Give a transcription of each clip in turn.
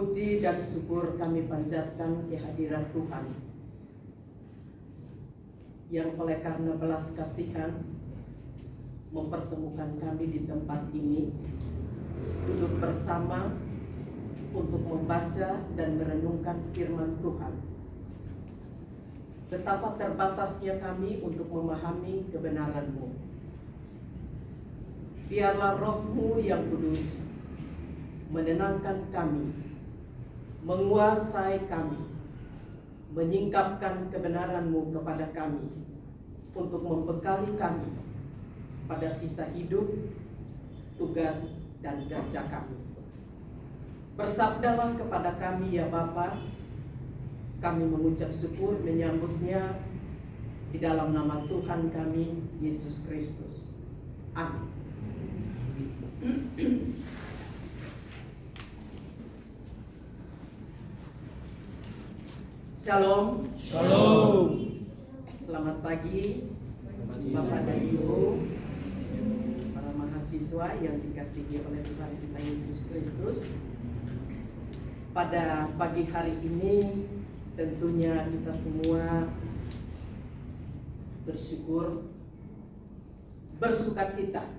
puji dan syukur kami panjatkan kehadiran Tuhan yang oleh karena belas kasihan mempertemukan kami di tempat ini, duduk bersama untuk membaca dan merenungkan firman Tuhan. Betapa terbatasnya kami untuk memahami kebenaran-Mu. Biarlah Roh-Mu yang kudus menenangkan kami, menguasai kami, menyingkapkan kebenaran-Mu kepada kami, untuk membekali kami pada sisa hidup, tugas, dan kerja kami. Bersabdalah kepada kami ya Bapa, kami mengucap syukur menyambutnya di dalam nama Tuhan kami, Yesus Kristus. Amin. Shalom. Shalom. Selamat pagi Bapak dan Ibu, para mahasiswa yang dikasihi oleh Tuhan kita Yesus Kristus. Pada pagi hari ini tentunya kita semua bersyukur, bersukacita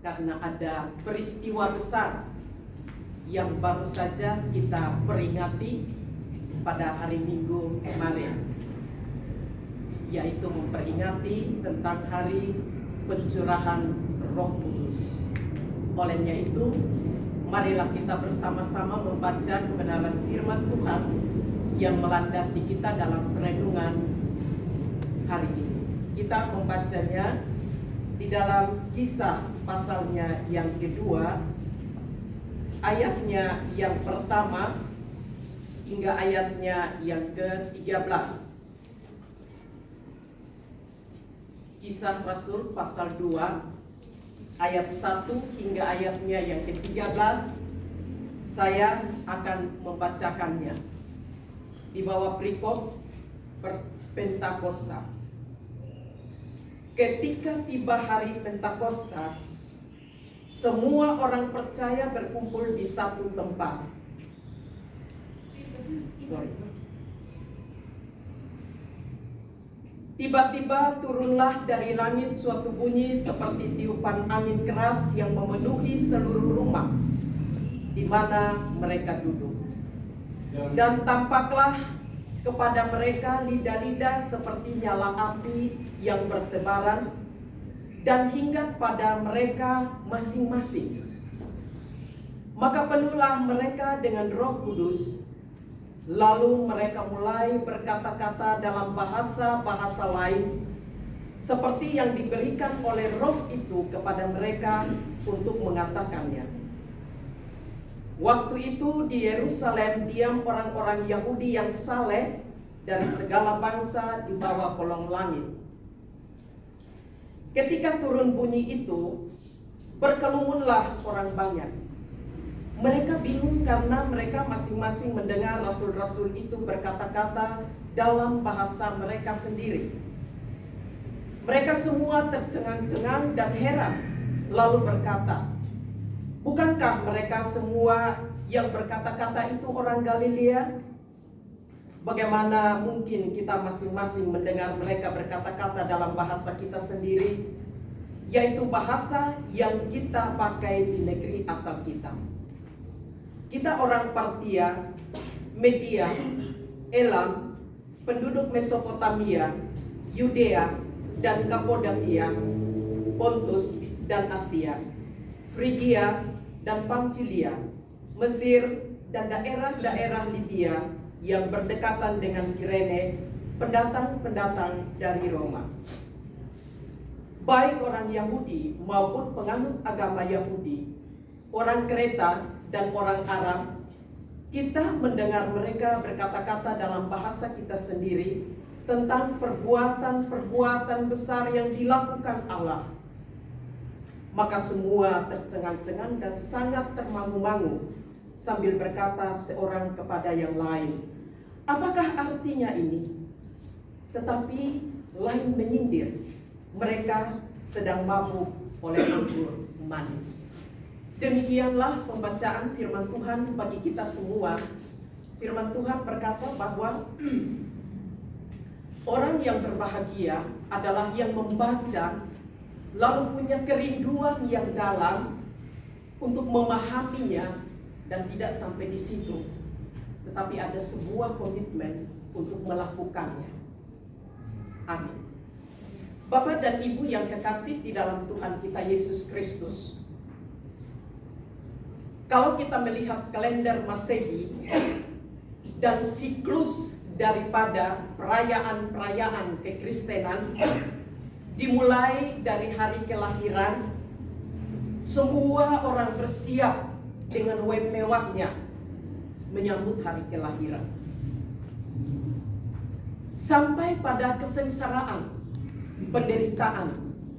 karena ada peristiwa besar yang baru saja kita peringati pada hari Minggu kemarin, yaitu memperingati tentang hari pencurahan Roh Kudus. Olehnya itu, marilah kita bersama-sama membaca kebenaran firman Tuhan yang melandasi kita dalam perenungan hari ini. Kita membacanya di dalam Kisah pasalnya yang kedua, ayatnya yang pertama hingga ayatnya yang ke-13. Kisah Rasul pasal 2 ayat 1 hingga ayatnya yang ke-13. Saya akan membacakannya di bawah perikop Pentakosta. Ketika tiba hari Pentakosta, semua orang percaya berkumpul di satu tempat. Tiba-tiba turunlah dari langit suatu bunyi seperti tiupan angin keras yang memenuhi seluruh rumah di mana mereka duduk. Dan tampaklah kepada mereka lidah-lidah seperti nyala api yang bertebaran dan hinggap pada mereka masing-masing. Maka penuhlah mereka dengan Roh Kudus. Lalu mereka mulai berkata-kata dalam bahasa-bahasa lain seperti yang diberikan oleh Roh itu kepada mereka untuk mengatakannya. Waktu itu di Yerusalem diam orang-orang Yahudi yang saleh dari segala bangsa di bawah kolong langit. Ketika turun bunyi itu, berkerumunlah orang banyak. Mereka bingung karena mereka masing-masing mendengar rasul-rasul itu berkata-kata dalam bahasa mereka sendiri. Mereka semua tercengang-cengang dan heran, lalu berkata, "Bukankah mereka semua yang berkata-kata itu orang Galilea? Bagaimana mungkin kita masing-masing mendengar mereka berkata-kata dalam bahasa kita sendiri, yaitu bahasa yang kita pakai di negeri asal kita? Kita orang Partia, Media, Elam, penduduk Mesopotamia, Yudea dan Kapodakia, Pontus dan Asia, Frigia dan Pamfilia, Mesir dan daerah-daerah Libya yang berdekatan dengan Kirene, pendatang-pendatang dari Roma. Baik orang Yahudi maupun penganut agama Yahudi, orang Kreta dan orang Arab, kita mendengar mereka berkata-kata dalam bahasa kita sendiri tentang perbuatan-perbuatan besar yang dilakukan Allah. Maka semua tercengang-cengang dan sangat termangu-mangu sambil berkata seorang kepada yang lain, "Apakah artinya ini?" Tetapi lain menyindir, mereka sedang mabuk oleh anggur manis. Demikianlah pembacaan firman Tuhan bagi kita semua. Firman Tuhan berkata bahwa orang yang berbahagia adalah yang membaca lalu punya kerinduan yang dalam untuk memahaminya dan tidak sampai di situ, tetapi ada sebuah komitmen untuk melakukannya. Amin. Bapak dan Ibu yang kekasih di dalam Tuhan kita Yesus Kristus, kalau kita melihat kalender Masehi dan siklus daripada perayaan-perayaan kekristenan, dimulai dari hari kelahiran, semua orang bersiap dengan mewahnya menyambut hari kelahiran. Sampai pada kesengsaraan, penderitaan,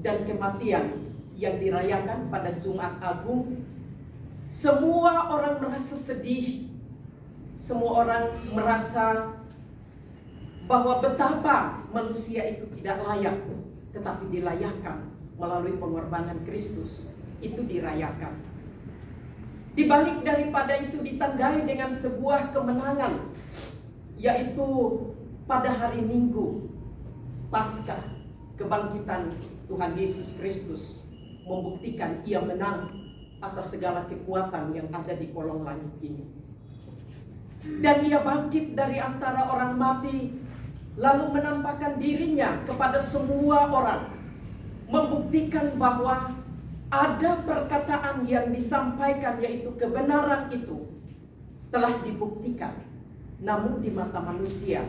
dan kematian yang dirayakan pada Jumat Agung, semua orang merasa sedih. Semua orang merasa bahwa betapa manusia itu tidak layak, tetapi dilayakkan melalui pengorbanan Kristus. Itu dirayakan. Di balik daripada itu ditandai dengan sebuah kemenangan, yaitu pada hari Minggu Paskah, kebangkitan Tuhan Yesus Kristus membuktikan Ia menang atas segala kekuatan yang ada di kolong langit ini. Dan Ia bangkit dari antara orang mati, lalu menampakkan dirinya kepada semua orang, membuktikan bahwa ada perkataan yang disampaikan, yaitu kebenaran itu telah dibuktikan. Namun di mata manusia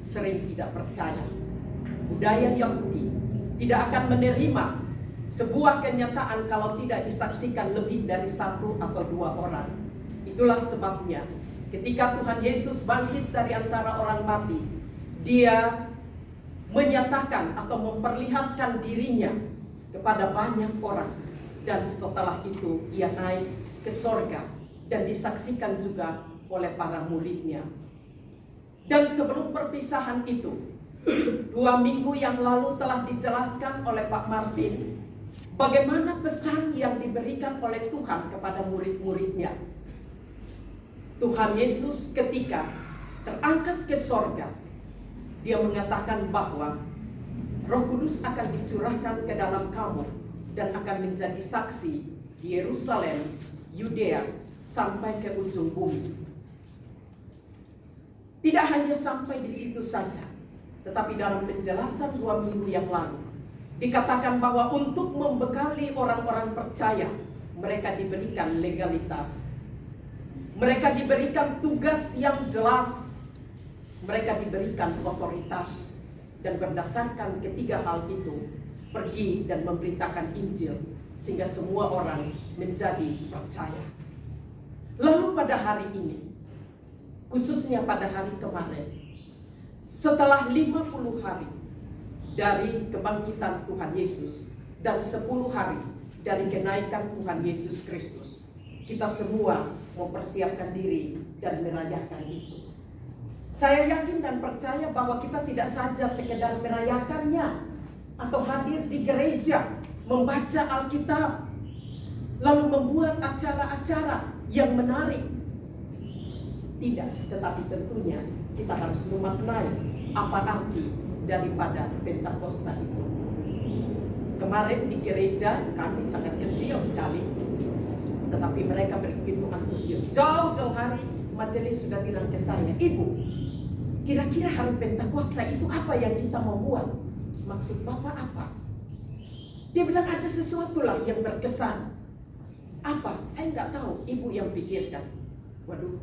sering tidak percaya. Budaya Yahudi tidak akan menerima sebuah kenyataan kalau tidak disaksikan lebih dari satu atau dua orang. Itulah sebabnya ketika Tuhan Yesus bangkit dari antara orang mati, Dia menyatakan atau memperlihatkan dirinya kepada banyak orang, dan setelah itu Ia naik ke sorga dan disaksikan juga oleh para muridnya. Dan sebelum perpisahan itu, 2 minggu yang lalu telah dijelaskan oleh Pak Martin bagaimana pesan yang diberikan oleh Tuhan kepada murid-muridnya. Tuhan Yesus ketika terangkat ke sorga, Dia mengatakan bahwa Roh Kudus akan dicurahkan ke dalam kamu dan akan menjadi saksi di Yerusalem, Yudea, sampai ke ujung bumi. Tidak hanya sampai di situ saja, tetapi dalam penjelasan 2 minggu yang lalu dikatakan bahwa untuk membekali orang-orang percaya, mereka diberikan legalitas, mereka diberikan tugas yang jelas, mereka diberikan otoritas, dan berdasarkan ketiga hal itu pergi dan memberitakan Injil sehingga semua orang menjadi percaya. Lalu pada hari ini, khususnya pada hari kemarin, setelah 50 hari dari kebangkitan Tuhan Yesus dan 10 hari dari kenaikan Tuhan Yesus Kristus, kita semua mempersiapkan diri dan merayakan itu. Saya yakin dan percaya bahwa kita tidak saja sekedar merayakannya atau hadir di gereja, membaca Alkitab, lalu membuat acara-acara yang menarik. Tidak, tetapi tentunya kita harus memaknai apa arti daripada Pentakosta itu. Kemarin di gereja kami sangat kecil sekali, tetapi mereka begitu antusias. Jauh-jauh hari majelis sudah bilang ke saya, "Ibu, kira-kira hari Pentakosta itu apa yang kita mau buat? Maksud Bapak apa?" Dia bilang ada sesuatu lah yang berkesan. Apa? Saya nggak tahu. Ibu yang pikirkan. Waduh.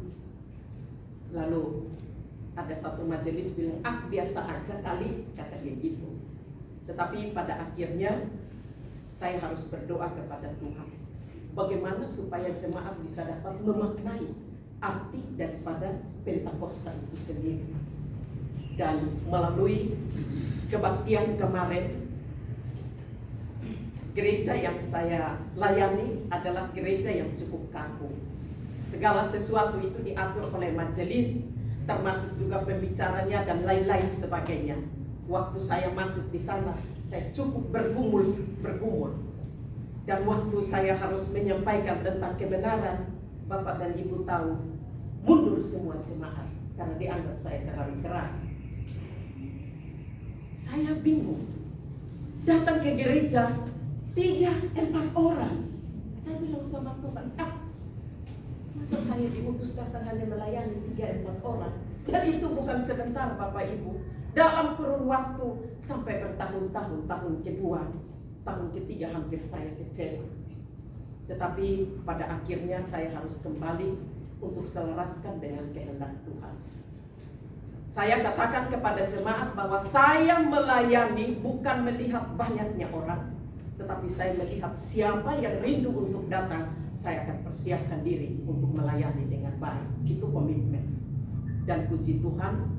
Lalu ada satu majelis bilang, biasa aja kali, kata dia gitu. Tetapi pada akhirnya saya harus berdoa kepada Tuhan. Bagaimana supaya jemaat bisa dapat memaknai arti daripada Pentakosta itu sendiri. Dan melalui kebaktian kemarin, gereja yang saya layani adalah gereja yang cukup kaku. Segala sesuatu itu diatur oleh majelis, termasuk juga pembicaranya dan lain-lain sebagainya. Waktu saya masuk di sana, saya cukup bergumul. Dan waktu saya harus menyampaikan tentang kebenaran, Bapak dan Ibu tahu, mundur semua jemaat karena dianggap saya terlalu keras. Saya bingung. Datang ke gereja 3-4 orang. Saya bilang sama Tuhan, masa saya diutus datang hanya melayani 3-4 orang? Dan itu bukan sebentar, Bapak Ibu. Dalam kurun waktu sampai bertahun-tahun, tahun kedua, tahun ketiga hampir saya kecewa. Tetapi pada akhirnya saya harus kembali untuk selaraskan dengan kehendak Tuhan. Saya katakan kepada jemaat bahwa saya melayani bukan melihat banyaknya orang, tetapi saya melihat siapa yang rindu untuk datang, saya akan persiapkan diri untuk melayani dengan baik. Itu komitmen. Dan puji Tuhan,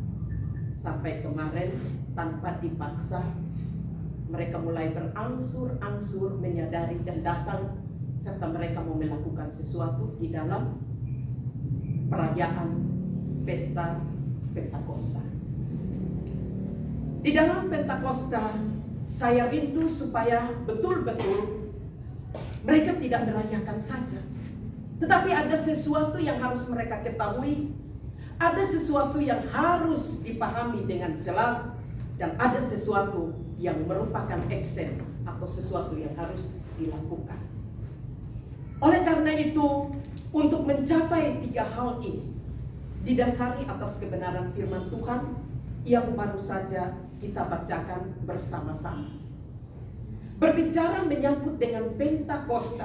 sampai kemarin tanpa dipaksa, mereka mulai berangsur-angsur menyadari dan datang, serta mereka mau melakukan sesuatu di dalam perayaan pesta Pentakosta. Di dalam Pentakosta, saya rindu supaya betul-betul mereka tidak merayakan saja, tetapi ada sesuatu yang harus mereka ketahui, ada sesuatu yang harus dipahami dengan jelas, dan ada sesuatu yang merupakan action atau sesuatu yang harus dilakukan. Oleh karena itu, untuk mencapai 3 hal ini, didasari atas kebenaran firman Tuhan yang baru saja kita bacakan bersama-sama. Berbicara menyangkut dengan Pentakosta,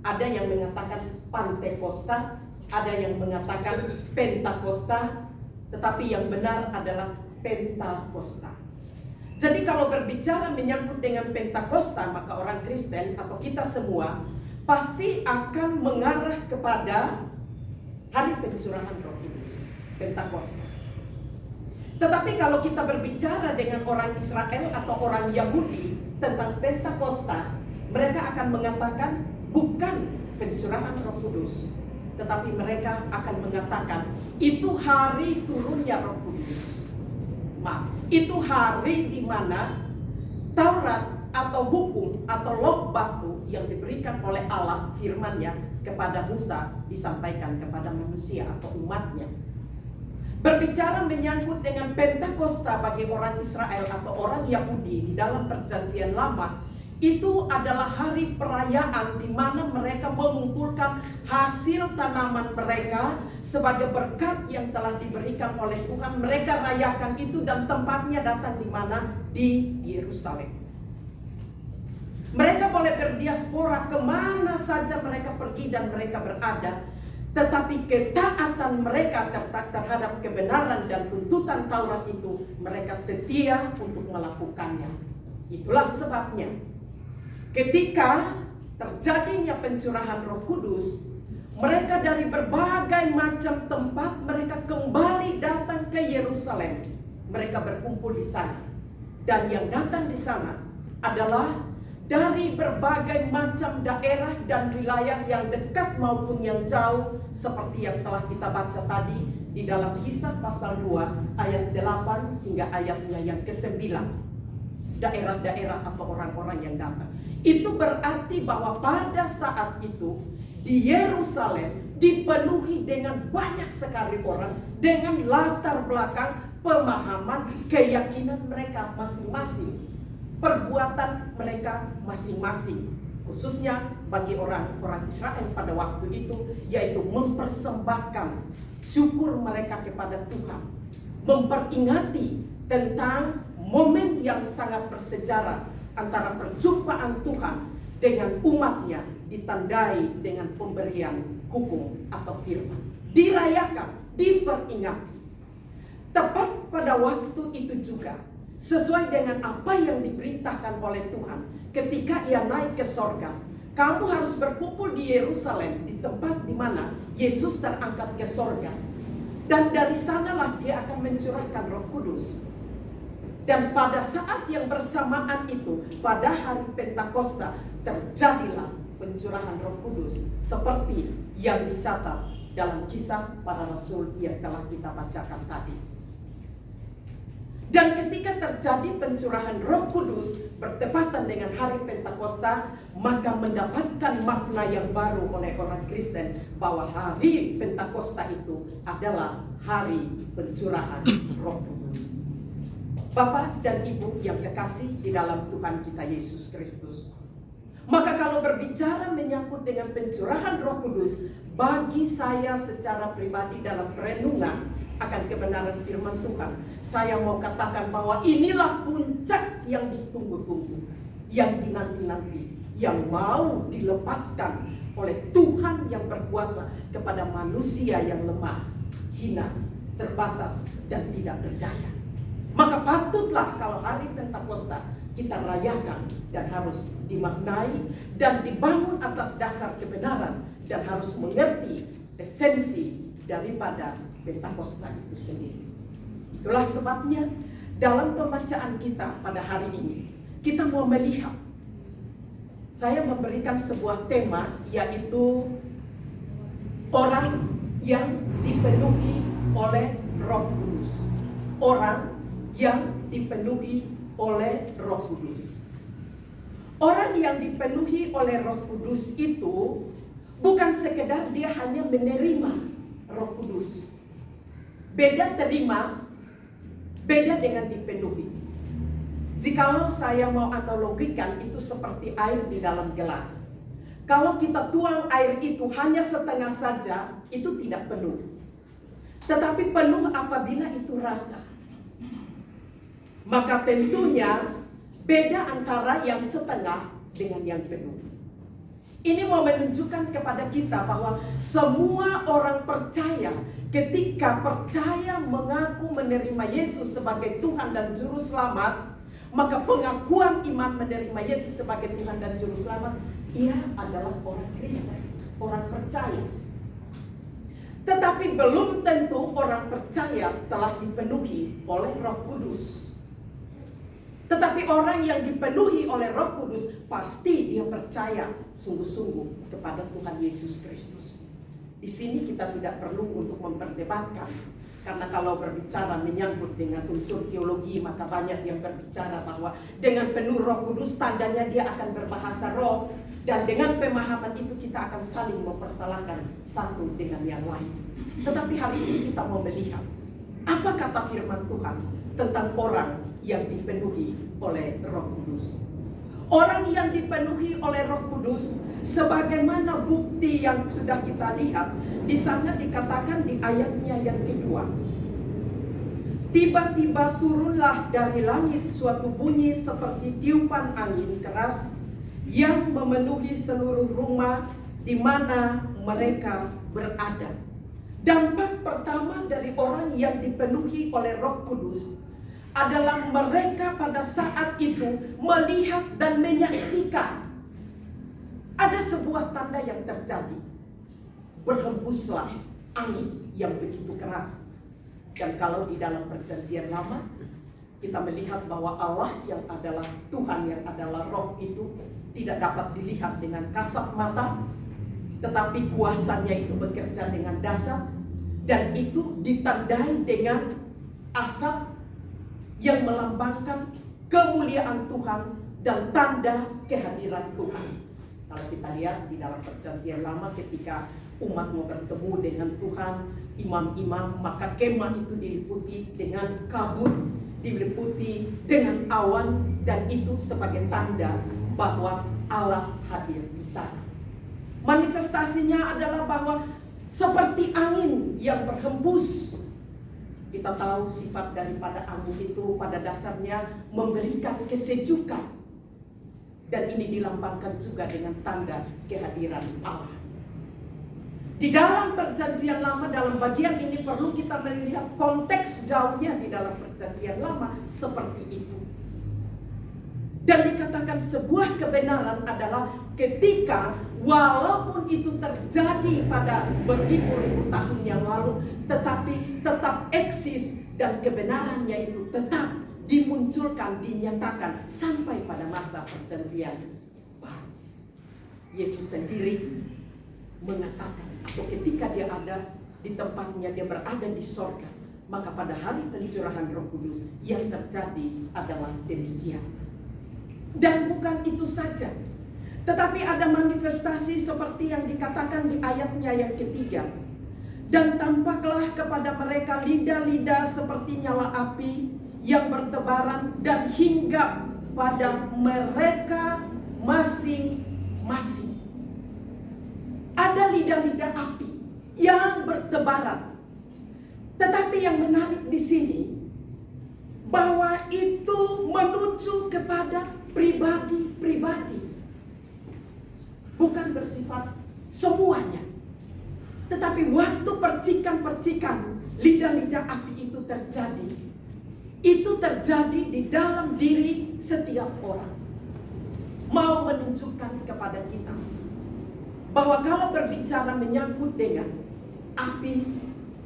ada yang mengatakan Pantekosta, ada yang mengatakan Pentakosta, tetapi yang benar adalah Pentakosta. Jadi kalau berbicara menyangkut dengan Pentakosta, maka orang Kristen atau kita semua pasti akan mengarah kepada hari pencurahan Roh Kudus, Pentakosta. Tetapi kalau kita berbicara dengan orang Israel atau orang Yahudi tentang Pentakosta, mereka akan mengatakan bukan pencurahan Roh Kudus, tetapi mereka akan mengatakan itu hari turunnya Roh Kudus. Itu hari di mana Taurat atau hukum atau log batu yang diberikan oleh Allah firman-Nya kepada Musa disampaikan kepada manusia atau umatnya. Berbicara menyangkut dengan Pentakosta bagi orang Israel atau orang Yahudi di dalam perjanjian lama, itu adalah hari perayaan di mana mereka mengumpulkan hasil tanaman mereka sebagai berkat yang telah diberikan oleh Tuhan. Mereka rayakan itu dan tempatnya datang di mana? Di Yerusalem. Mereka boleh berdiaspora kemana saja mereka pergi dan mereka berada, tetapi ketaatan mereka terhadap kebenaran dan tuntutan Taurat itu, mereka setia untuk melakukannya. Itulah sebabnya ketika terjadinya pencurahan Roh Kudus, mereka dari berbagai macam tempat mereka kembali datang ke Yerusalem. Mereka berkumpul di sana, dan yang datang di sana adalah dari berbagai macam daerah dan wilayah yang dekat maupun yang jauh, seperti yang telah kita baca tadi di dalam Kisah pasal 2 ayat 8 hingga ayatnya yang ke-9. Daerah-daerah atau orang-orang yang datang. Itu berarti bahwa pada saat itu di Yerusalem dipenuhi dengan banyak sekali orang dengan latar belakang pemahaman keyakinan mereka masing-masing, perbuatan mereka masing-masing, khususnya bagi orang-orang Israel pada waktu itu, yaitu mempersembahkan syukur mereka kepada Tuhan, memperingati tentang momen yang sangat bersejarah antara perjumpaan Tuhan dengan umatnya, ditandai dengan pemberian hukum atau firman, dirayakan, diperingati. Tepat pada waktu itu juga, sesuai dengan apa yang diperintahkan oleh Tuhan ketika Ia naik ke sorga, kamu harus berkumpul di Yerusalem, di tempat di mana Yesus terangkat ke sorga, dan dari sanalah Dia akan mencurahkan Roh Kudus. Dan pada saat yang bersamaan itu, pada hari Pentakosta, terjadilah pencurahan Roh Kudus seperti yang dicatat dalam Kisah Para Rasul yang telah kita bacakan tadi. Dan ketika terjadi pencurahan Roh Kudus bertepatan dengan hari Pentakosta, maka mendapatkan makna yang baru oleh orang Kristen bahwa hari Pentakosta itu adalah hari pencurahan Roh Kudus. Bapak dan Ibu yang kekasih di dalam Tuhan kita Yesus Kristus, maka kalau berbicara menyangkut dengan pencurahan Roh Kudus, bagi saya secara pribadi dalam renungan akan kebenaran firman Tuhan, saya mau katakan bahwa inilah puncak yang ditunggu-tunggu, yang dinanti-nanti, yang mau dilepaskan oleh Tuhan yang berkuasa kepada manusia yang lemah, hina, terbatas, dan tidak berdaya. Maka patutlah kalau hari Pentakosta kita rayakan dan harus dimaknai dan dibangun atas dasar kebenaran dan harus mengerti esensi daripada Pentakosta itu sendiri. Itulah sebabnya dalam pembacaan kita pada hari ini kita mau melihat, saya memberikan sebuah tema, yaitu orang yang dipenuhi oleh Roh Kudus. Orang yang dipenuhi oleh Roh Kudus. Orang yang dipenuhi oleh Roh Kudus itu bukan sekedar dia hanya menerima Roh Kudus. Beda terima, beda dengan dipenuhi. Jikalau saya mau analogikan, itu seperti air di dalam gelas. Kalau kita tuang air itu hanya setengah saja, itu tidak penuh. Tetapi penuh apabila itu rata. Maka tentunya beda antara yang setengah dengan yang penuh. Ini mau menunjukkan kepada kita bahwa semua orang percaya, ketika percaya mengaku menerima Yesus sebagai Tuhan dan Juru Selamat, maka pengakuan iman menerima Yesus sebagai Tuhan dan Juru Selamat, ia adalah orang Kristen, orang percaya. Tetapi belum tentu orang percaya telah dipenuhi oleh Roh Kudus. Tetapi orang yang dipenuhi oleh Roh Kudus pasti dia percaya sungguh-sungguh kepada Tuhan Yesus Kristus. Di sini kita tidak perlu untuk memperdebatkan, karena kalau berbicara menyangkut dengan unsur teologi, maka banyak yang berbicara bahwa dengan penuh Roh Kudus tandanya dia akan berbahasa roh, dan dengan pemahaman itu kita akan saling mempersalahkan satu dengan yang lain. Tetapi hari ini kita mau melihat apa kata firman Tuhan tentang orang yang dipenuhi oleh Roh Kudus. Orang yang dipenuhi oleh Roh Kudus, sebagaimana bukti yang sudah kita lihat, di sana dikatakan di ayatnya yang kedua. Tiba-tiba turunlah dari langit suatu bunyi seperti tiupan angin keras yang memenuhi seluruh rumah di mana mereka berada. Dampak pertama dari orang yang dipenuhi oleh Roh Kudus adalah mereka pada saat itu melihat dan menyaksikan ada sebuah tanda yang terjadi. Berhembuslah angin yang begitu keras. Dan kalau di dalam perjanjian lama kita melihat bahwa Allah yang adalah Tuhan, yang adalah Roh itu tidak dapat dilihat dengan kasat mata, tetapi kuasanya itu bekerja dengan dahsyat, dan itu ditandai dengan asap yang melambangkan kemuliaan Tuhan dan tanda kehadiran Tuhan. Kalau kita lihat di dalam perjanjian lama, ketika umat mau bertemu dengan Tuhan, imam-imam, maka kemah itu diliputi dengan kabut, diliputi dengan awan, dan itu sebagai tanda bahwa Allah hadir di sana. Manifestasinya adalah bahwa seperti angin yang berhembus. Kita tahu sifat daripada angin itu pada dasarnya memberikan kesejukan. Dan ini dilambangkan juga dengan tanda kehadiran Allah. Di dalam perjanjian lama, dalam bagian ini perlu kita melihat konteks jauhnya di dalam perjanjian lama seperti itu. Dan dikatakan sebuah kebenaran adalah ketika walaupun itu terjadi pada beribu-ribu tahun yang lalu, tetapi tetap eksis dan kebenarannya itu tetap dimunculkan, dinyatakan sampai pada masa perjanjian baru. Yesus sendiri mengatakan, atau ketika dia ada di tempatnya, dia berada di sorga, Maka pada hari pencurahan Roh Kudus yang terjadi adalah demikian. Dan bukan itu saja, tetapi ada manifestasi seperti yang dikatakan di ayatnya yang ketiga. Dan tampaklah kepada mereka lidah-lidah seperti nyala api yang bertebaran dan hinggap pada mereka masing-masing. Ada lidah-lidah api yang bertebaran. Tetapi yang menarik di sini bahwa itu menuju kepada pribadi-pribadi. Bukan bersifat semuanya. Tetapi waktu percikan-percikan lidah-lidah api itu terjadi di dalam diri setiap orang. Mau menunjukkan kepada kita bahwa kalau berbicara menyangkut dengan api,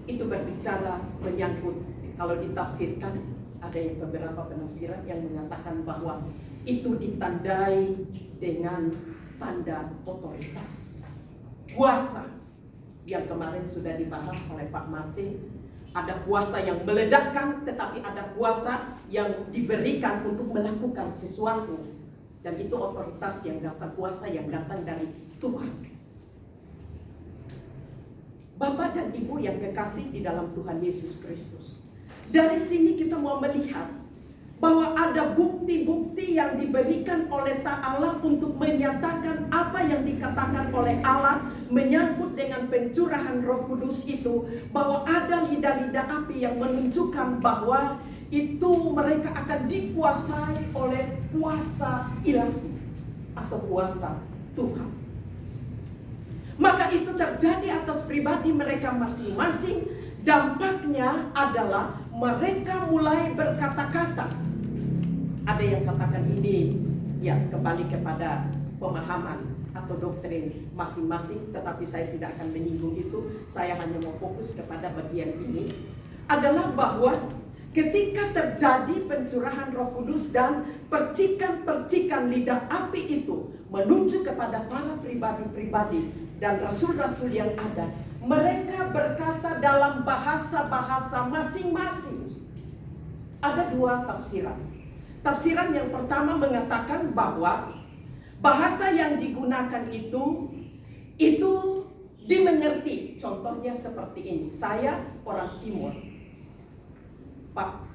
itu berbicara menyangkut, kalau ditafsirkan, ada yang beberapa penafsiran yang mengatakan bahwa itu ditandai dengan tanda otoritas, kuasa. Yang kemarin sudah dibahas oleh Pak Martin, ada kuasa yang meledakkan, tetapi ada kuasa yang diberikan untuk melakukan sesuatu. Dan itu otoritas yang datang, kuasa yang datang dari Tuhan. Bapak dan Ibu yang kekasih di dalam Tuhan Yesus Kristus, dari sini kita mau melihat bahwa ada bukti-bukti yang diberikan oleh Allah untuk menyatakan apa yang dikatakan oleh Allah menyangkut dengan pencurahan Roh Kudus itu, bahwa ada lidah-lidah api yang menunjukkan bahwa itu mereka akan dikuasai oleh kuasa ilahi atau kuasa Tuhan. Maka itu terjadi atas pribadi mereka masing-masing. Dampaknya adalah mereka mulai berkata-kata. Ada yang katakan ini ya kembali kepada pemahaman atau doktrin masing-masing, tetapi saya tidak akan menyinggung itu. Saya hanya mau fokus kepada bagian ini, adalah bahwa ketika terjadi pencurahan Roh Kudus dan percikan-percikan lidah api itu menuju kepada para pribadi-pribadi dan rasul-rasul yang ada, mereka berkata dalam bahasa-bahasa masing-masing. Ada dua tafsiran. Tafsiran yang pertama mengatakan bahwa bahasa yang digunakan itu dimengerti. Contohnya seperti ini. Saya orang Timur, Pak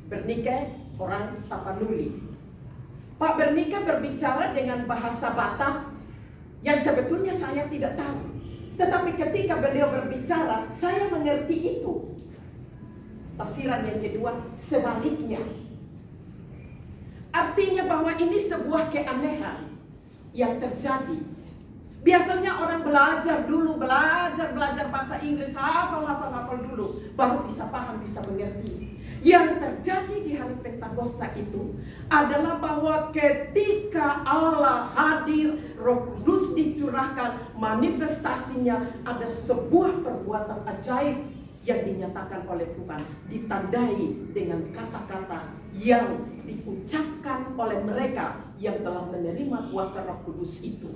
Bernike orang Tapanuli. Pak Bernike berbicara dengan bahasa Batak yang sebetulnya saya tidak tahu. Tetapi ketika beliau berbicara, saya mengerti itu. Tafsiran yang kedua, sebaliknya. Artinya bahwa ini sebuah keanehan yang terjadi. Biasanya orang belajar bahasa Inggris, hafal dulu, baru bisa paham, bisa mengerti. Yang terjadi di hari Pentakosta itu adalah bahwa ketika Allah hadir, Roh Kudus dicurahkan, manifestasinya ada sebuah perbuatan ajaib yang dinyatakan oleh Tuhan, ditandai dengan kata-kata yang diucapkan oleh mereka yang telah menerima kuasa Roh Kudus itu.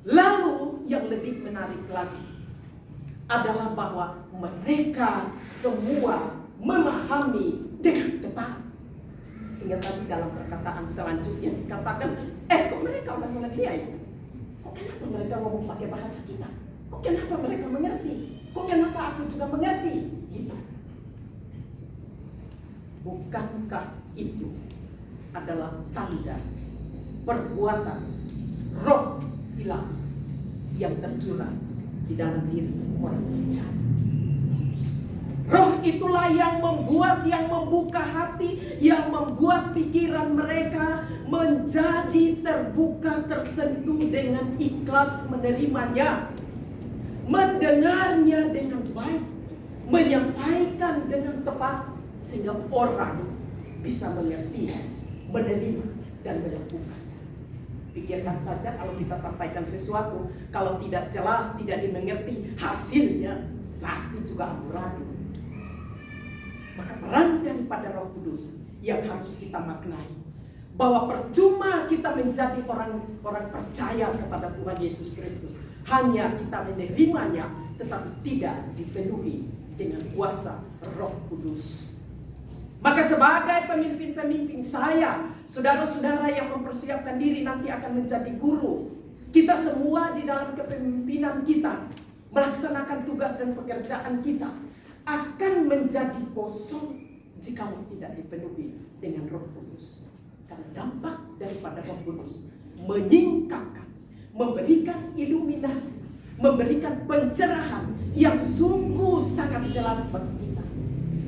Lalu yang lebih menarik lagi adalah bahwa mereka semua memahami dengan tepat. Sehingga tadi dalam perkataan selanjutnya dikatakan, kok mereka orang-orang dia ya? Kok kenapa mereka ngomong pakai bahasa kita? Kok kenapa mereka mengerti? Kok kenapa aku juga mengerti? Gitu. Bukankah itu adalah tanda perbuatan roh ilahi yang tercurah di dalam diri orang percaya? Roh itulah yang membuka hati, yang membuat pikiran mereka menjadi terbuka, tersentuh dengan ikhlas menerimanya, mendengarnya dengan baik, menyampaikan dengan tepat, sehingga orang bisa mengerti, menerima, dan melakukan. Pikirkan saja kalau kita sampaikan sesuatu, kalau tidak jelas, tidak dimengerti, hasilnya pasti juga amburadul. Maka peran daripada Roh Kudus yang harus kita maknai, bahwa percuma kita menjadi orang percaya kepada Tuhan Yesus Kristus, hanya kita menerimanya tetapi tidak dipenuhi dengan kuasa Roh Kudus. Maka sebagai pemimpin-pemimpin saya, saudara-saudara yang mempersiapkan diri nanti akan menjadi guru, kita semua di dalam kepemimpinan kita melaksanakan tugas dan pekerjaan kita akan menjadi kosong jika tidak dipenuhi dengan Roh Kudus. Karena dampak daripada Roh Kudus menyingkapkan, memberikan iluminasi, memberikan pencerahan yang sungguh sangat jelas bagi kita.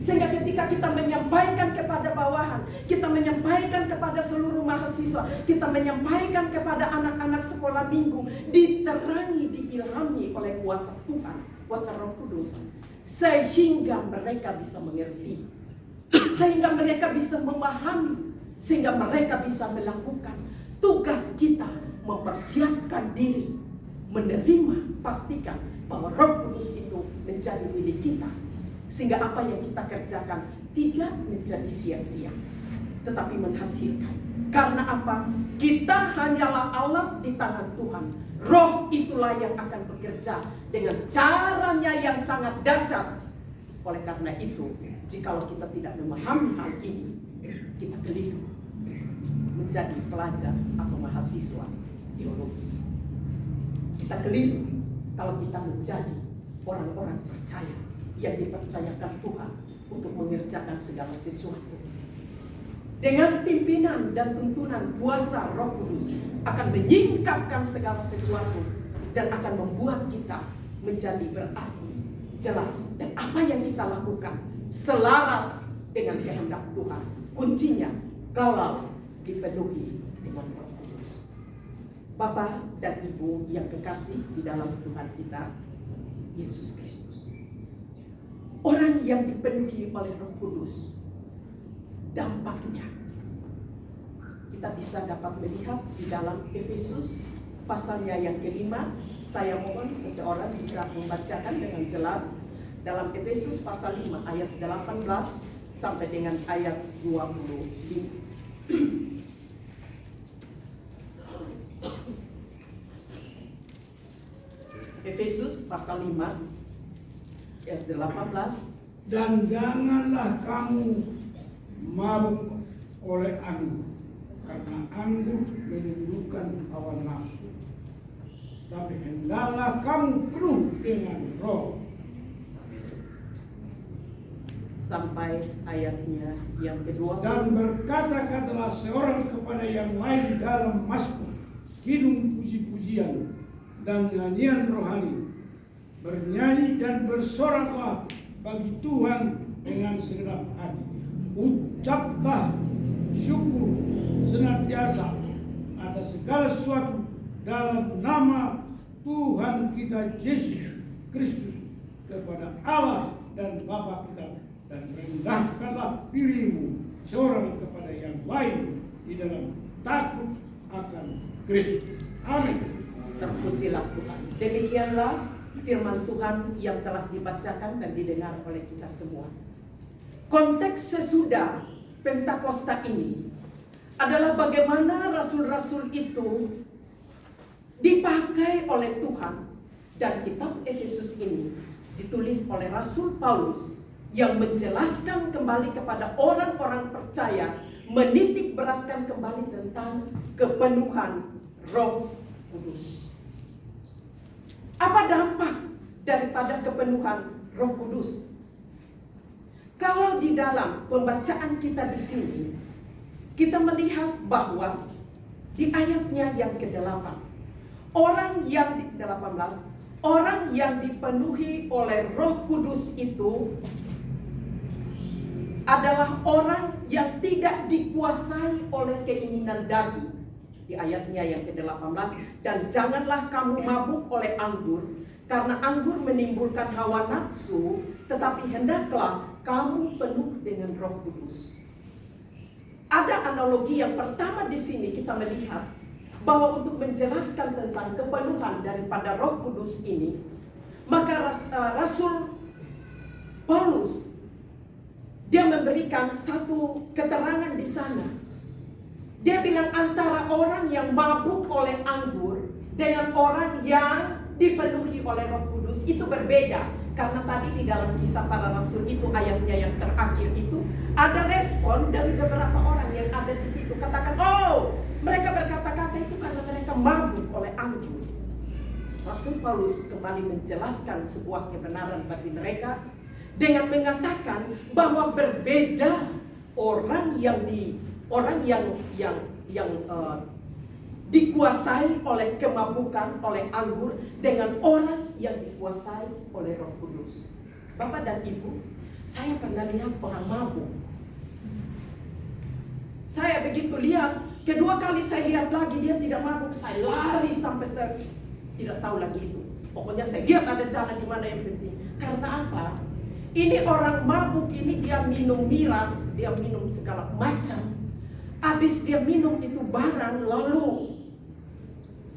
Sehingga ketika kita menyampaikan kepada bawahan, kita menyampaikan kepada seluruh mahasiswa, kita menyampaikan kepada anak-anak sekolah minggu, diterangi, diilhami oleh kuasa Tuhan, kuasa Roh Kudus, sehingga mereka bisa mengerti, sehingga mereka bisa memahami, sehingga mereka bisa melakukan tugas kita, mempersiapkan diri, menerima, pastikan bahwa Roh Kudus itu menjadi milik kita. Sehingga apa yang kita kerjakan tidak menjadi sia-sia, tetapi menghasilkan. Karena apa? Kita hanyalah alat di tangan Tuhan. Roh itulah yang akan bekerja dengan caranya yang sangat dahsyat. Oleh karena itu, jikalau kita tidak memahami hal ini, kita keliru menjadi pelajar atau mahasiswa teologi. Kita keliru kalau kita menjadi orang-orang percaya yang dipercayakan Tuhan untuk mengerjakan segala sesuatu. Dengan pimpinan dan tuntunan kuasa Roh Kudus akan menyingkapkan segala sesuatu dan akan membuat kita menjadi berarti, jelas, dan apa yang kita lakukan selaras dengan kehendak Tuhan. Kuncinya kalau dipenuhi dengan Roh Kudus. Bapak dan Ibu yang kekasih di dalam Tuhan kita Yesus Kristus, orang yang dipenuhi oleh Roh Kudus, dampaknya kita bisa dapat melihat di dalam Efesus pasalnya yang kelima. Saya mohon seseorang bisa membacakan dengan jelas dalam Efesus pasal 5 ayat 18 sampai dengan ayat 25. Efesus pasal 5 ayat 18. Dan janganlah kamu mabuk oleh anggur, karena anggur menimbulkan hawa nafsu. Tapi hendaklah kamu penuh dengan Roh. Sampai ayatnya yang kedua. Dan berkata-katalah seorang kepada yang lain dalam mazmur, kidung puji-pujian dan nyanyian rohani. Bernyanyi dan bersoraklah bagi Tuhan dengan segenap hati. Ucaplah syukur senantiasa atas segala sesuatu dalam nama Tuhan kita Yesus Kristus kepada Allah dan Bapa kita, dan rendahkanlah dirimu seorang kepada yang lain di dalam takut akan Kristus. Amin. Terpujilah Tuhan. Demikianlah firman Tuhan yang telah dibacakan dan didengar oleh kita semua. Konteks sesudah Pentakosta ini adalah bagaimana rasul-rasul itu dipakai oleh Tuhan, dan kitab Efesus ini ditulis oleh Rasul Paulus yang menjelaskan kembali kepada orang-orang percaya, menitik beratkan kembali tentang kepenuhan Roh Kudus. Apa dampak daripada kepenuhan Roh Kudus? Kalau di dalam pembacaan kita di sini, kita melihat bahwa di ayatnya yang ke-8, orang yang di-18, orang yang dipenuhi oleh Roh Kudus itu adalah orang yang tidak dikuasai oleh keinginan daging. Di ayatnya yang ke-18, dan janganlah kamu mabuk oleh anggur, karena anggur menimbulkan hawa nafsu, tetapi hendaklah kamu penuh dengan Roh Kudus. Ada analogi yang pertama di sini kita melihat bahwa untuk menjelaskan tentang kepenuhan daripada Roh Kudus ini, maka Rasul Paulus dia memberikan satu keterangan di sana. Dia bilang antara orang yang mabuk oleh anggur dengan orang yang dipenuhi oleh Roh Kudus itu berbeda. Karena tadi di dalam Kisah Para Rasul itu ayatnya yang terakhir itu ada respon dari beberapa orang yang ada di situ. Katakan, oh mereka berkata-kata itu karena mereka mabuk oleh anggur. Rasul Paulus kembali menjelaskan sebuah kebenaran bagi mereka dengan mengatakan bahwa berbeda orang yang dikuasai oleh kemabukan, oleh anggur, dengan orang yang dikuasai oleh Roh Kudus. Bapak dan Ibu, saya pernah lihat orang mabuk. Saya begitu lihat, kedua kali saya lihat lagi dia tidak mabuk, saya lari sampai tidak tahu lagi itu. Pokoknya saya lihat ada jalan di mana yang penting. Karena apa? Ini orang mabuk ini dia minum miras, dia minum segala macam. Habis dia minum itu barang, lalu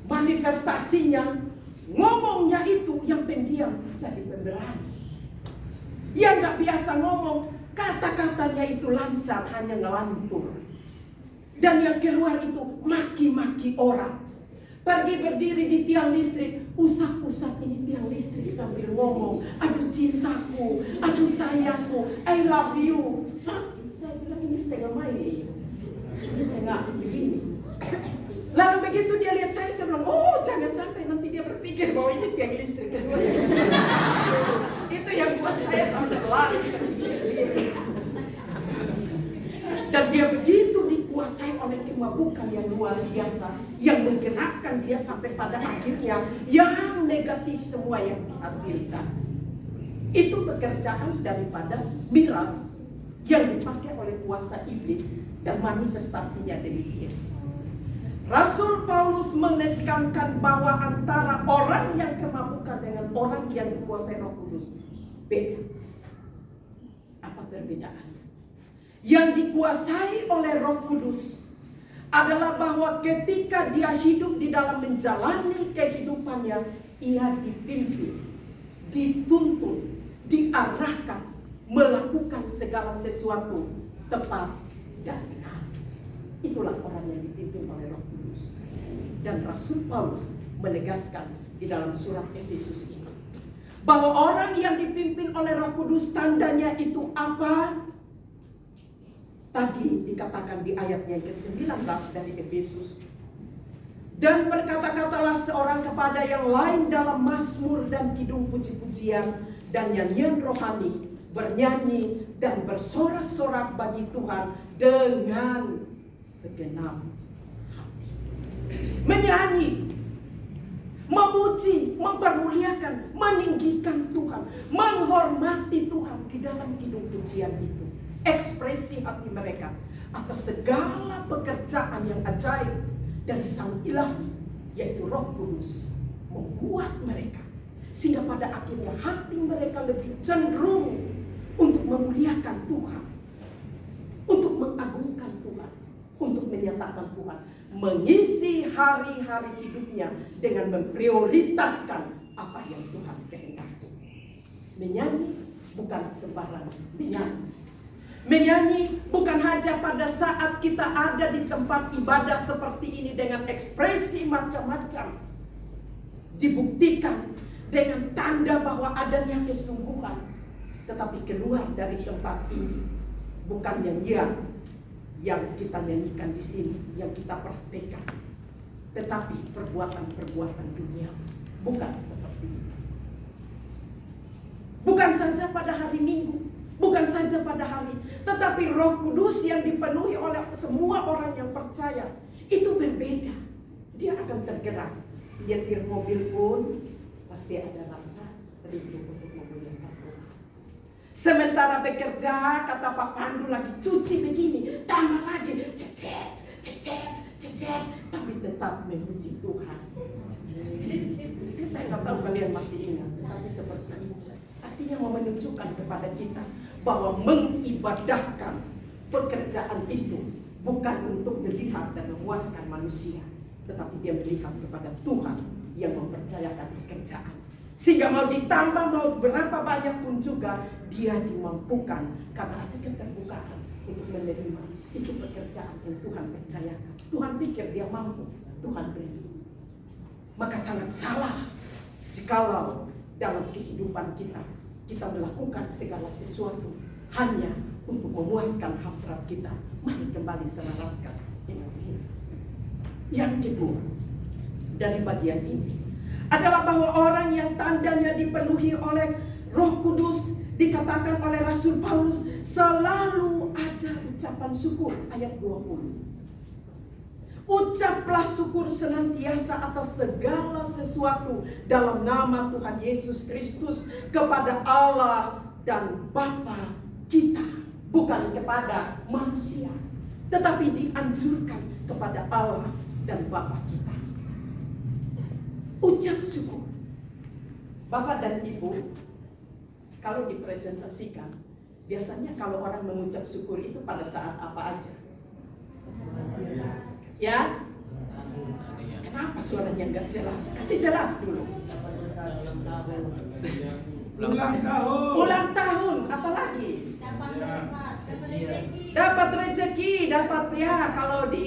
manifestasinya, ngomongnya itu yang pendiam jadi pemberani. Yang gak biasa ngomong, kata-katanya itu lancar, hanya ngelantur. Dan yang keluar itu maki-maki orang. Pergi berdiri di tiang listrik, usap-usap ini tiang listrik sambil ngomong, aduh cintaku, aduh sayangku, I love you. Saya bilang ini setengah main ini. Setengah begini. Lalu begitu dia lihat saya bilang, oh jangan sampai nanti dia berpikir bahwa ini tiang listrik kedua. Itu yang buat saya sampai lari. Dan dia begitu dikuasai oleh kemabukan yang luar biasa, yang menggerakkan dia sampai pada akhirnya yang negatif semua yang dihasilkan. Itu pekerjaan daripada miras yang dipakai oleh kuasa iblis dan manifestasinya demikian. Rasul Paulus menekankan bahwa antara orang yang kemabukan dengan orang yang dikuasai Roh Kudus beda. Apa perbedaan? Yang dikuasai oleh Roh Kudus adalah bahwa ketika dia hidup di dalam menjalani kehidupannya, ia dipimpin, dituntun, diarahkan, melakukan segala sesuatu tepat dan benar. Itulah orang yang dipimpin oleh Roh Kudus. Dan Rasul Paulus menegaskan di dalam surat Efesus ini bahwa orang yang dipimpin oleh Roh Kudus tandanya itu apa? Tadi dikatakan di ayatnya ke-19 dari Efesus. Dan berkata-katalah seorang kepada yang lain dalam mazmur dan kidung puji-pujian dan nyanyian rohani, bernyanyi dan bersorak-sorak bagi Tuhan dengan segenap hati. Menyanyi, memuji, mempermuliakan, meninggikan Tuhan, menghormati Tuhan di dalam kidung pujian itu. Ekspresi hati mereka atas segala pekerjaan yang ajaib dari Sang Ilahi, yaitu Roh Kudus, membuat mereka sehingga pada akhirnya hati mereka lebih cenderung untuk memuliakan Tuhan, untuk mengagungkan Tuhan, untuk menyatakan Tuhan, mengisi hari-hari hidupnya dengan memprioritaskan apa yang Tuhan kehendaki. Menyanyi bukan sembarang menyanyi. Menyanyi bukan hanya pada saat kita ada di tempat ibadah seperti ini dengan ekspresi macam-macam. Dibuktikan dengan tanda bahwa adanya kesungguhan. Tetapi keluar dari tempat ini bukan nyanyian yang kita nyanyikan di sini, yang kita praktekkan, tetapi perbuatan-perbuatan dunia. Bukan seperti itu. Bukan saja pada hari Minggu, bukan saja pada hari, tetapi Roh Kudus yang dipenuhi oleh semua orang yang percaya itu berbeda. Dia akan tergerak. Nyetir mobil pun pasti ada rasa rindu untuk memuliakan Tuhan. Sementara bekerja, kata Pak Pandu lagi cuci begini, tambah lagi cecet, tapi tetap memuji Tuhan. Saya nggak tahu kalian masih ingat, tapi seperti itu. Artinya mau menunjukkan kepada kita bahwa mengibadahkan pekerjaan itu bukan untuk melihat dan memuaskan manusia, tetapi dia melihat kepada Tuhan yang mempercayakan pekerjaan. Sehingga mau ditambah, mau berapa banyak pun juga dia dimampukan karena ada keterbukaan untuk menerima itu pekerjaan yang Tuhan percayakan. Tuhan pikir dia mampu, Tuhan beri. Maka sangat salah Jikalau dalam kehidupan kita melakukan segala sesuatu hanya untuk memuaskan hasrat kita, mari kembali selaraskan dengan ini. Yang kedua dari bagian ini adalah bahwa orang yang tandanya dipenuhi oleh Roh Kudus, dikatakan oleh Rasul Paulus, selalu ada ucapan syukur. Ayat 20. Ucaplah syukur senantiasa atas segala sesuatu dalam nama Tuhan Yesus Kristus kepada Allah dan Bapa kita. Bukan kepada manusia, tetapi dianjurkan kepada Allah dan Bapa kita. Ucap syukur. Bapak dan Ibu, kalau dipresentasikan, biasanya kalau orang mengucap syukur itu pada saat apa aja? Ya? Kenapa suaranya nggak jelas? Kasih jelas dulu. Ulang tahun. Ulang tahun, apa lagi? Dapat rezeki, dapat ya kalau di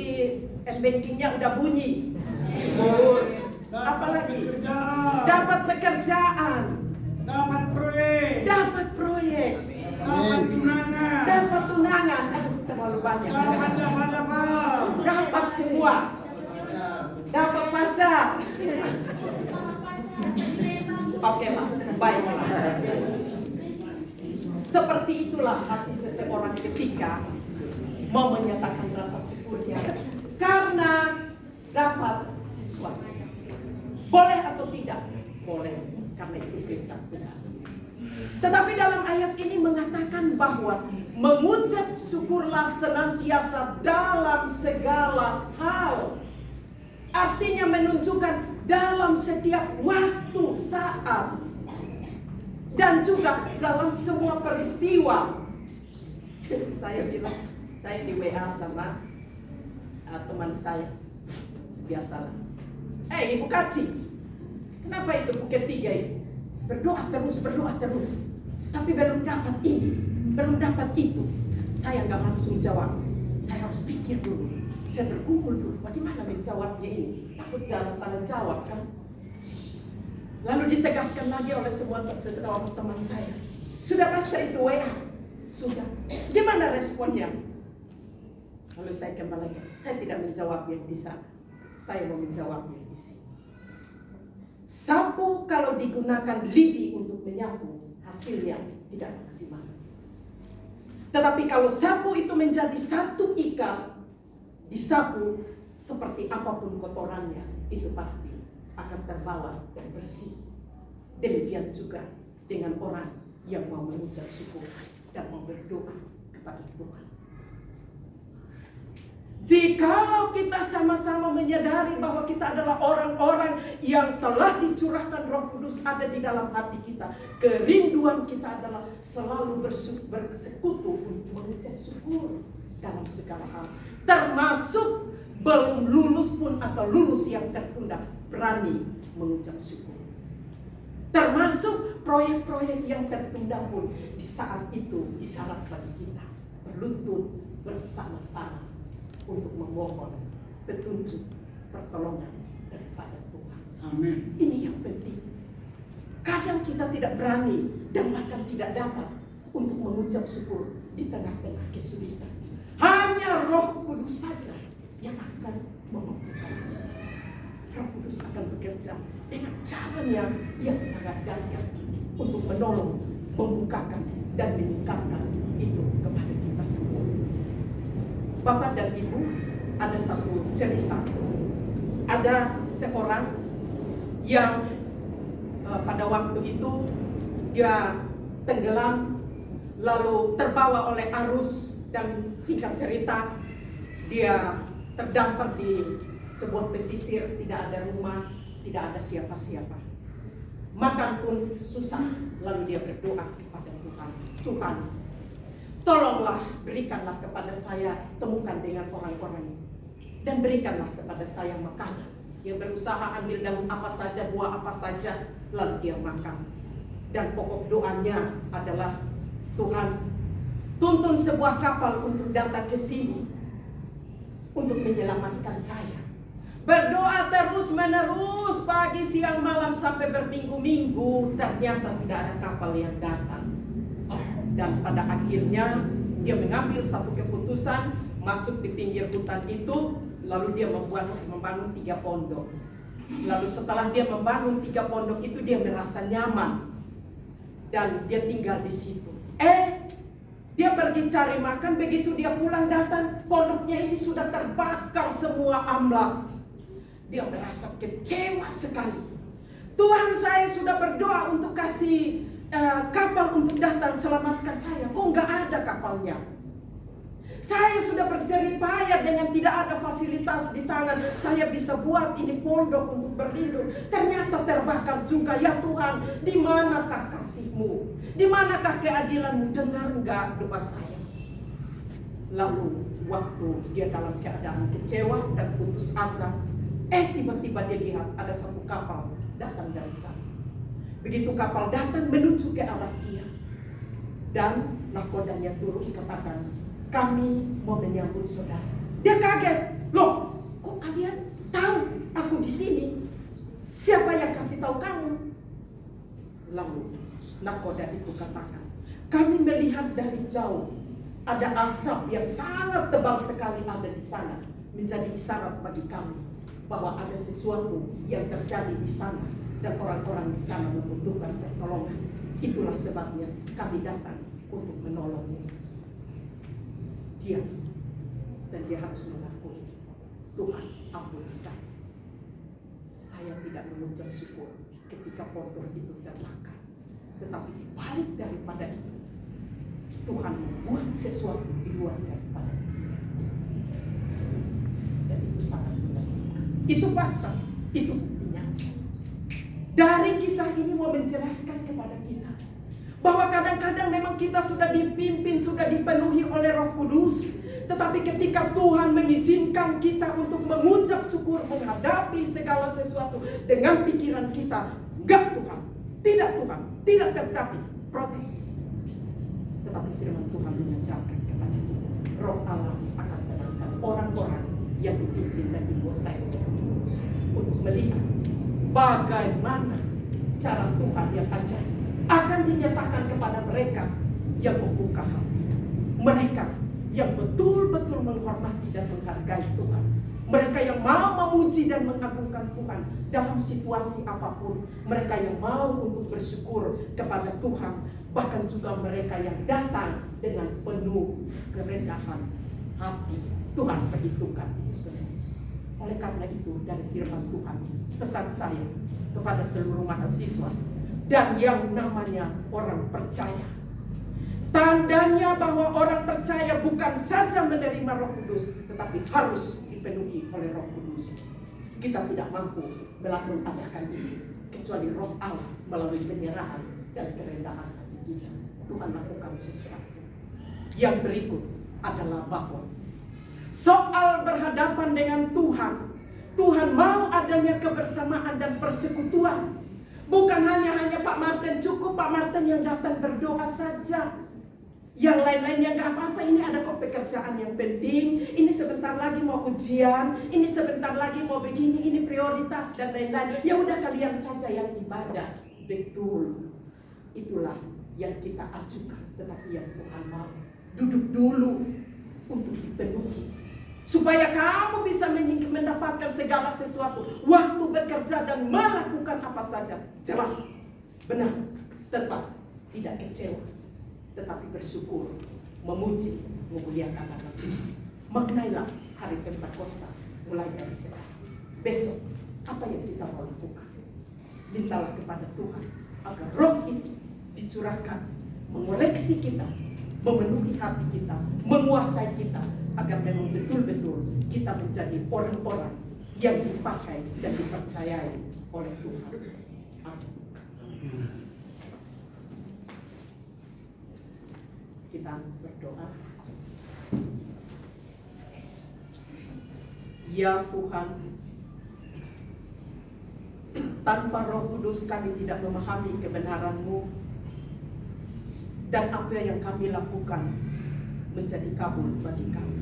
bankingnya udah bunyi. Syukur. Apa lagi? Dapat pekerjaan. Dapat proyek. Dapat proyek. Dapat tunangan. Dapat tunangan. Terlalu banyak. Dapat semua. Dapat pacar. Oke lah, baiklah. Seperti itulah hati seseorang ketika mau menyatakan rasa syukurnya karena dapat sesuatu. Boleh atau tidak? Boleh, karena itu perintah Tuhan. Tetapi dalam ayat ini mengatakan bahwa mengucap syukurlah senantiasa dalam segala hal. Artinya menunjukkan dalam setiap waktu, saat, dan juga dalam semua peristiwa. Saya bilang, saya di WA sama teman saya, biasalah. Ibu Kaci, kenapa itu buket 3 itu? Berdoa terus, tapi belum dapat ini, belum dapat itu. Saya nggak langsung jawab, saya harus pikir dulu. Saya berkumpul dulu, bagaimana menjawabnya ini? Takut salah jawab kan? Lalu ditegaskan lagi oleh seseorang teman saya. Sudah baca itu WA? Sudah. Gimana responnya? Lalu saya kembali lagi. Saya tidak menjawab yang di sana. Saya mau menjawab yang di sini. Sapu kalau digunakan lidi untuk menyapu, hasilnya tidak maksimal. Tetapi kalau sapu itu menjadi satu ikat, disapu seperti apapun kotorannya, itu pasti akan terbawa dan bersih. Demikian juga dengan orang yang mau mengucap syukur dan mau berdoa kepada Tuhan. Jikalau kita sama-sama menyadari bahwa kita adalah orang-orang yang telah dicurahkan Roh Kudus ada di dalam hati kita, kerinduan kita adalah selalu bersekutu untuk mengucap syukur dalam segala hal, termasuk belum lulus pun atau lulus yang tertunda, berani mengucap syukur. Termasuk proyek-proyek yang tertunda pun di saat itu isyarat bagi kita berlutut bersama-sama untuk memohon petunjuk pertolongan daripada Tuhan. Amin. Ini yang penting. Kadang kita tidak berani dan bahkan tidak dapat untuk mengucap syukur di tengah-tengah kesulitan. Hanya Roh Kudus saja yang akan memampukan. Roh Kudus akan bekerja dengan caranya yang sangat dahsyat untuk menolong, membukakan dan meningkatkan itu kepada kita semua. Bapak dan Ibu, ada satu cerita. Ada seorang yang pada waktu itu dia tenggelam lalu terbawa oleh arus, dan singkat cerita dia terdampar di sebuah pesisir, tidak ada rumah, tidak ada siapa-siapa. Makan pun susah, lalu dia berdoa kepada Tuhan. Tuhan, tolonglah, berikanlah kepada saya, temukan dengan orang-orang ini, dan berikanlah kepada saya makanan. Dia berusaha ambil daun apa saja, buah apa saja, lalu dia makan. Dan pokok doanya adalah, Tuhan, tuntun sebuah kapal untuk datang ke sini untuk menyelamatkan saya. Berdoa terus terus-menerus pagi, siang, malam sampai berminggu-minggu, ternyata tidak ada kapal yang datang. Dan pada akhirnya dia mengambil satu keputusan, masuk di pinggir hutan itu, lalu dia membangun 3 pondok. Lalu setelah dia membangun 3 pondok itu, dia merasa nyaman dan dia tinggal di situ. Dia pergi cari makan, begitu dia pulang datang, pondoknya ini sudah terbakar semua, amblas. Dia merasa kecewa sekali. Tuhan, saya sudah berdoa untuk kasih kapal untuk datang selamatkan saya, kok nggak ada kapalnya? Saya sudah berjerih payah dengan tidak ada fasilitas di tangan. Saya bisa buat ini pondok untuk berlindung, ternyata terbakar juga. Ya Tuhan, di manakah kasih-Mu? Di manakah keadilan-Mu? Dengar nggak doa saya? Lalu waktu dia dalam keadaan kecewa dan putus asa, tiba-tiba dia lihat ada satu kapal datang dari sana. Begitu kapal datang menuju ke arah dia, dan nahkodanya turun katakan, kami mau menyambut saudara. Dia kaget, loh, kok kalian tahu aku di sini? Siapa yang kasih tahu kamu? Lalu nahkoda itu katakan, kami melihat dari jauh ada asap yang sangat tebal sekali ada di sana, menjadi isyarat bagi kami bahwa ada sesuatu yang terjadi di sana dan orang-orang di sana membutuhkan pertolongan. Itulah sebabnya kami datang untuk menolongmu. Dia dan dia harus mengakui, Tuhan, ampuni saya. Saya tidak mengucap syukur ketika pondok itu terbakar, tetapi dibalik daripada itu, Tuhan membuat sesuatu di luar daripada itu. Dan itu sangat benar. Itu fakta, itu buktinya. Dari kisah ini mau menjelaskan kepada kita bahwa kadang-kadang memang kita sudah dipimpin, sudah dipenuhi oleh Roh Kudus, tetapi ketika Tuhan mengizinkan kita untuk mengucap syukur, menghadapi segala sesuatu dengan pikiran kita, enggak Tuhan, tidak Tuhan, tidak terjadi, protes. Tetapi firman Tuhan mengajarkan kepada kita, Roh Allah akan tenangkan orang-orang yang dipimpin dan dikuasai oleh Roh Kudus untuk melihat bagaimana cara Tuhan yang ajaib akan dinyatakan kepada mereka yang membuka hati, mereka yang betul-betul menghormati dan menghargai Tuhan, mereka yang mau memuji dan mengagungkan Tuhan dalam situasi apapun, mereka yang mau untuk bersyukur kepada Tuhan, bahkan juga mereka yang datang dengan penuh kerendahan hati. Tuhan perhitungkan itu semua. Oleh karena itu, dari firman Tuhan, pesan saya kepada seluruh mahasiswa dan yang namanya orang percaya, tandanya bahwa orang percaya bukan saja menerima Roh Kudus, tetapi harus dipenuhi oleh Roh Kudus. Kita tidak mampu melakukan ini kecuali Roh Allah melalui penyerahan dan kerendahan hati kita. Tuhan lakukan sesuatu. Yang berikut adalah bahwa soal berhadapan dengan Tuhan, Tuhan mau adanya kebersamaan dan persekutuan. Bukan hanya Pak Martin, cukup Pak Martin yang datang berdoa saja. Yang lain-lainnya gak apa-apa, ini ada kok pekerjaan yang penting, ini sebentar lagi mau ujian, ini sebentar lagi mau begini, ini prioritas dan lain-lain. Ya udah kalian saja yang ibadah. Betul, itulah yang kita ajukan. Tetapi yang Tuhan mau, duduk dulu untuk dipenuhi, supaya kamu bisa mendapatkan segala sesuatu. Waktu bekerja dan melakukan apa saja, jelas, benar, tetap tidak kecewa, tetapi bersyukur, memuji, memuliakan nama Tuhan. Maknailah hari Pentakosta mulai dari sekarang. Besok, apa yang kita mau lakukan? Mintalah kepada Tuhan agar Roh itu dicurahkan, mengoreksi kita, memenuhi hati kita, menguasai kita, agar memang betul-betul kita menjadi orang-orang yang dipakai dan dipercayai oleh Tuhan. Amin. Kita berdoa. Ya Tuhan, tanpa Roh Kudus kami tidak memahami kebenaran-Mu, dan apa yang kami lakukan menjadi kabur bagi kami.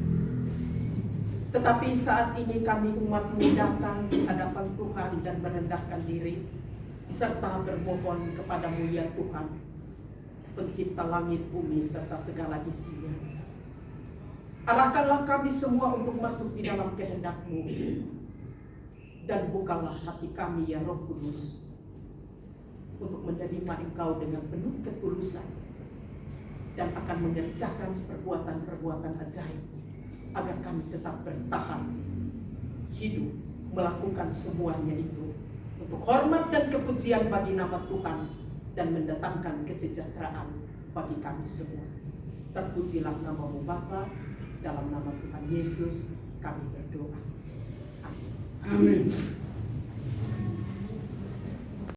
Tetapi saat ini kami umat-Mu datang di hadapan Tuhan dan merendahkan diri, serta bermohon kepada-Mu ya Tuhan, pencipta langit, bumi, serta segala isinya. Arahkanlah kami semua untuk masuk di dalam kehendak-Mu, dan bukalah hati kami ya Roh Kudus, untuk menerima Engkau dengan penuh ketulusan, dan akan mengerjakan perbuatan-perbuatan ajaib, agar kami tetap bertahan hidup melakukan semuanya itu untuk hormat dan kepujian bagi nama Tuhan dan mendatangkan kesejahteraan bagi kami semua. Terpujilah nama-Mu Bapa, dalam nama Tuhan Yesus kami berdoa. Amin. Amin.